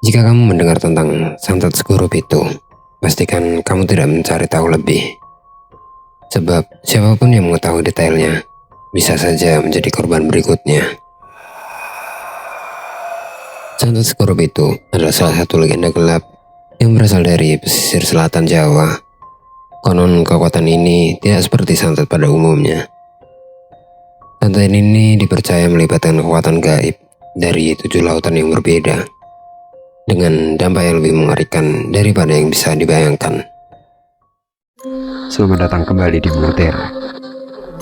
Jika kamu mendengar tentang santet Segurup itu, pastikan kamu tidak mencari tahu lebih. Sebab siapapun yang mengetahui detailnya bisa saja menjadi korban berikutnya. Santet Segurup itu adalah salah satu legenda gelap yang berasal dari pesisir selatan Jawa. Konon kekuatan ini tidak seperti santet pada umumnya. Santet ini dipercaya melibatkan kekuatan gaib dari 7 lautan yang berbeda, dengan dampak yang lebih mengerikan daripada yang bisa dibayangkan. Selamat datang kembali di Montero,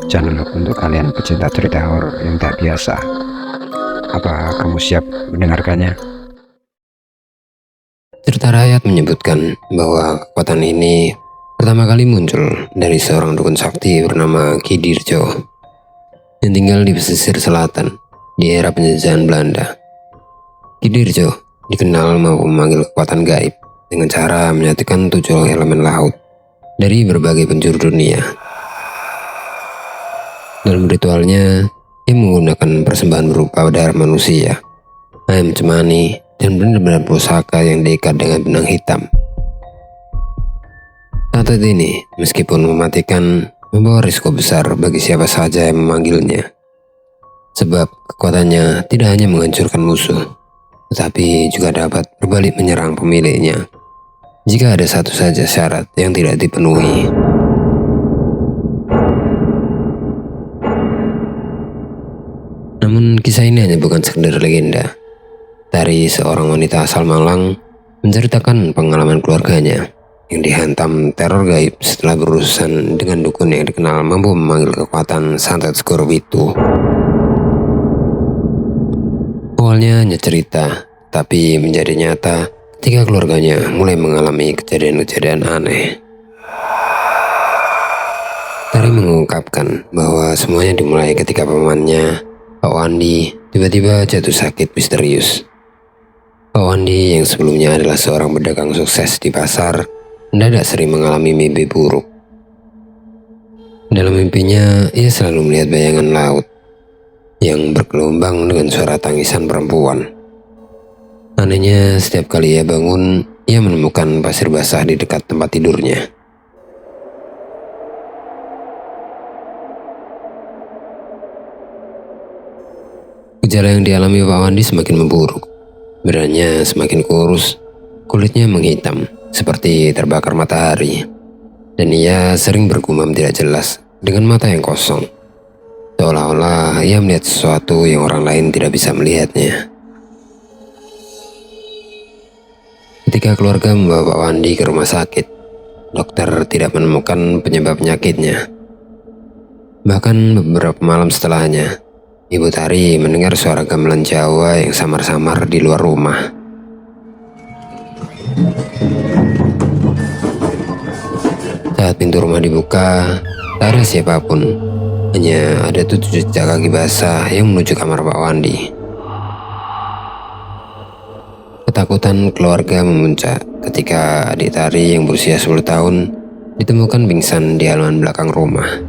channel untuk kalian pecinta cerita horor yang tak biasa. Apa kamu siap mendengarkannya? Cerita rakyat menyebutkan bahwa kekuatan ini pertama kali muncul dari seorang dukun sakti bernama Ki Dirjo yang tinggal di pesisir selatan di era penjajahan Belanda. Ki Dirjo dikenal mampu memanggil kekuatan gaib dengan cara menyatukan 7 elemen laut dari berbagai penjuru dunia. Dalam ritualnya, ia menggunakan persembahan berupa darah manusia, ayam cemani, dan benda-benda pusaka yang diikat dengan benang hitam. Santet ini, meskipun mematikan, membawa risiko besar bagi siapa saja yang memanggilnya. Sebab kekuatannya tidak hanya menghancurkan musuh, tetapi juga dapat berbalik menyerang pemiliknya jika ada satu saja syarat yang tidak dipenuhi. Namun kisah ini hanya bukan sekedar legenda. Dari seorang wanita asal Malang menceritakan pengalaman keluarganya yang dihantam teror gaib setelah berurusan dengan dukun yang dikenal mampu memanggil kekuatan santet Segurup itu. Awalnya hanya cerita, tapi menjadi nyata ketika keluarganya mulai mengalami kejadian-kejadian aneh. Tari mengungkapkan bahwa semuanya dimulai ketika pamannya, Pak Wandi, tiba-tiba jatuh sakit misterius. Pak Wandi yang sebelumnya adalah seorang pedagang sukses di pasar, mendadak sering mengalami mimpi buruk. Dalam mimpinya, ia selalu melihat bayangan laut yang bergelombang dengan suara tangisan perempuan. Anehnya, setiap kali ia bangun, ia menemukan pasir basah di dekat tempat tidurnya. Gejala yang dialami Pak Wandi semakin memburuk. Badannya semakin kurus, kulitnya menghitam seperti terbakar matahari, dan ia sering bergumam tidak jelas dengan mata yang kosong, seolah-olah ia melihat sesuatu yang orang lain tidak bisa melihatnya. Ketika keluarga membawa Pak Wandi ke rumah sakit, dokter tidak menemukan penyebab penyakitnya. Bahkan beberapa malam setelahnya, Ibu Tari mendengar suara gamelan Jawa yang samar-samar di luar rumah. Saat pintu rumah dibuka, tak ada siapapun. Hanya ada 7 jejak kaki basah yang menuju kamar Pak Wandi. Ketakutan keluarga memuncak ketika adik Tari yang berusia 10 tahun ditemukan pingsan di halaman belakang rumah.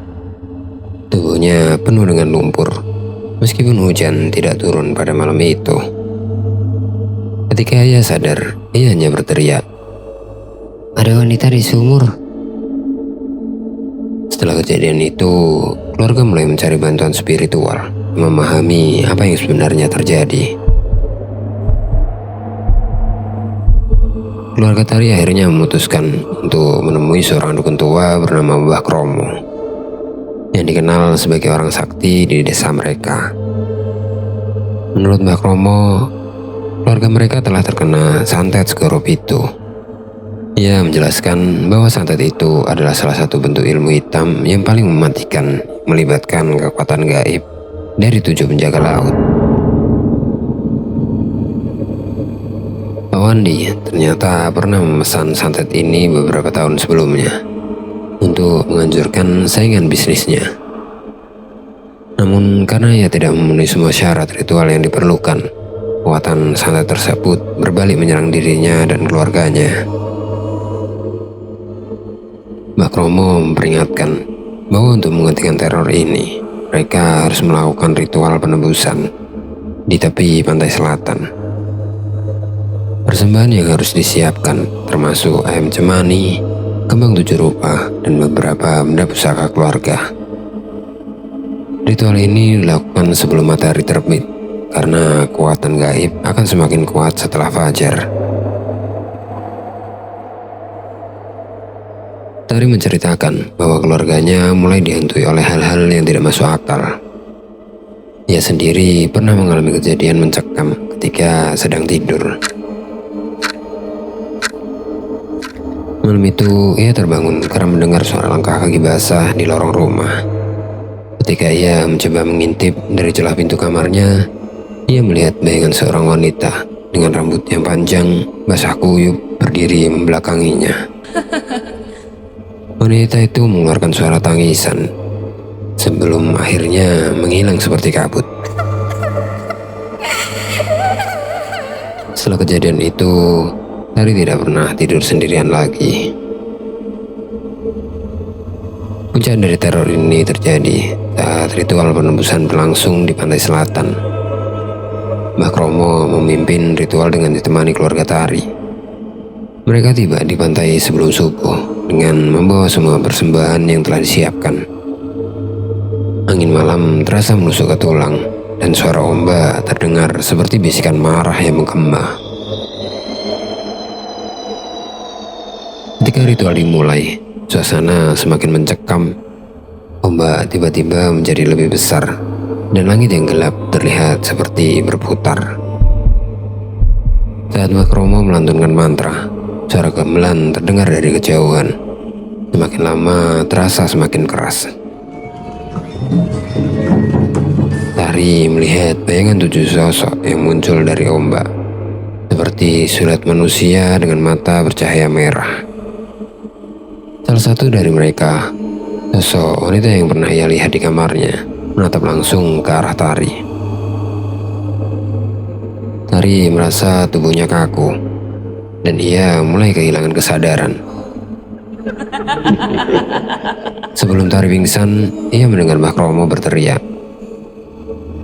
Tubuhnya penuh dengan lumpur, meskipun hujan tidak turun pada malam itu. Ketika ia sadar, ia hanya berteriak, "Ada wanita di sumur." Setelah kejadian itu, keluarga mulai mencari bantuan spiritual, memahami apa yang sebenarnya terjadi. Keluarga Tari akhirnya memutuskan untuk menemui seorang dukun tua bernama Mbah Kromo, yang dikenal sebagai orang sakti di desa mereka. Menurut Mbah Kromo, keluarga mereka telah terkena santet Segurup itu. Ia menjelaskan bahwa santet itu adalah salah satu bentuk ilmu hitam yang paling mematikan, melibatkan kekuatan gaib dari 7 penjaga laut. Pak Wandi ternyata pernah memesan santet ini beberapa tahun sebelumnya untuk menghancurkan saingan bisnisnya. Namun karena ia tidak memenuhi semua syarat ritual yang diperlukan, kekuatan santet tersebut berbalik menyerang dirinya dan keluarganya. Mbak Kromo memperingatkan bahwa untuk menghentikan teror ini, mereka harus melakukan ritual penebusan di tepi pantai selatan. Persembahan yang harus disiapkan termasuk ayam cemani, kembang 7 rupa, dan beberapa benda pusaka keluarga. Ritual ini dilakukan sebelum matahari terbit karena kekuatan gaib akan semakin kuat setelah fajar. Tari menceritakan bahwa keluarganya mulai dihantui oleh hal-hal yang tidak masuk akal. Ia sendiri pernah mengalami kejadian mencekam ketika sedang tidur. Malam itu ia terbangun karena mendengar suara langkah kaki basah di lorong rumah. Ketika ia mencoba mengintip dari celah pintu kamarnya, ia melihat bayangan seorang wanita dengan rambut yang panjang, basah kuyup, berdiri membelakanginya. Wanita itu mengeluarkan suara tangisan sebelum akhirnya menghilang seperti kabut. Setelah kejadian itu, Tari tidak pernah tidur sendirian lagi. Puncak dari teror ini terjadi saat ritual penembusan berlangsung di pantai selatan. Mbah Kromo memimpin ritual dengan ditemani keluarga Tari. Mereka tiba di pantai sebelum subuh dengan membawa semua persembahan yang telah disiapkan. Angin malam terasa menusuk ke tulang dan suara ombak terdengar seperti bisikan marah yang menggema. Ketika ritual dimulai, suasana semakin mencekam. Ombak tiba-tiba menjadi lebih besar dan langit yang gelap terlihat seperti berputar. Saat Mbah Kromo melantunkan mantra, suara gamelan terdengar dari kejauhan. Semakin lama terasa semakin keras. Tari melihat bayangan 7 sosok yang muncul dari ombak, seperti siluet manusia dengan mata bercahaya merah. Salah satu dari mereka, sosok wanita yang pernah ia lihat di kamarnya, menatap langsung ke arah Tari. Tari merasa tubuhnya kaku, dan ia mulai kehilangan kesadaran. Sebelum Tari pingsan, ia mendengar Mbah Kromo berteriak,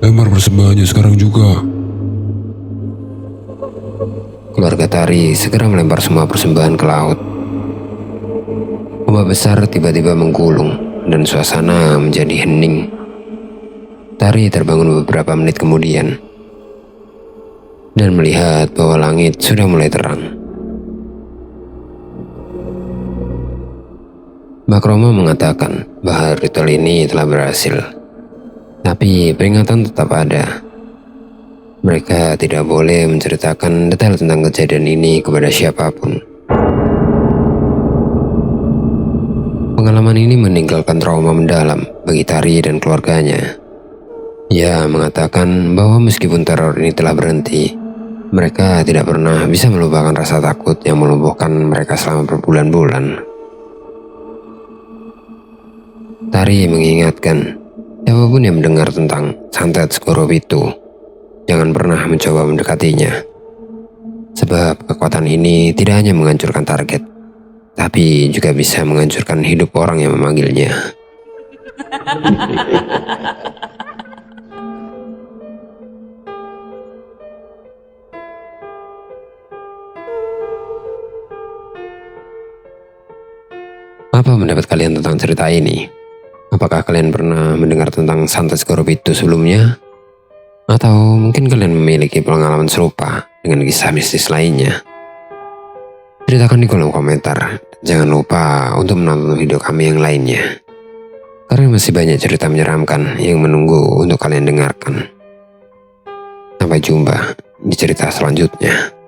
"Lempar persembahannya sekarang juga." Keluarga Tari segera melempar semua persembahan ke laut. Ombak besar tiba-tiba menggulung dan suasana menjadi hening. Tari terbangun beberapa menit kemudian dan melihat bahwa langit sudah mulai terang. Mbah Kromo mengatakan bahwa ritual ini telah berhasil, tapi peringatan tetap ada. Mereka tidak boleh menceritakan detail tentang kejadian ini kepada siapapun. Pengalaman ini meninggalkan trauma mendalam bagi Tari dan keluarganya. Ia mengatakan bahwa meskipun teror ini telah berhenti, mereka tidak pernah bisa melupakan rasa takut yang melumpuhkan mereka selama berbulan-bulan. Tari mengingatkan, siapapun yang mendengar tentang santet Segoro Pitu, jangan pernah mencoba mendekatinya. Sebab kekuatan ini tidak hanya menghancurkan target, tapi juga bisa menghancurkan hidup orang yang memanggilnya. Apa pendapat kalian tentang cerita ini? Apakah kalian pernah mendengar tentang santet Segoro Pitu sebelumnya? Atau mungkin kalian memiliki pengalaman serupa dengan kisah mistis lainnya? Ceritakan di kolom komentar. Jangan lupa untuk menonton video kami yang lainnya, karena masih banyak cerita menyeramkan yang menunggu untuk kalian dengarkan. Sampai jumpa di cerita selanjutnya.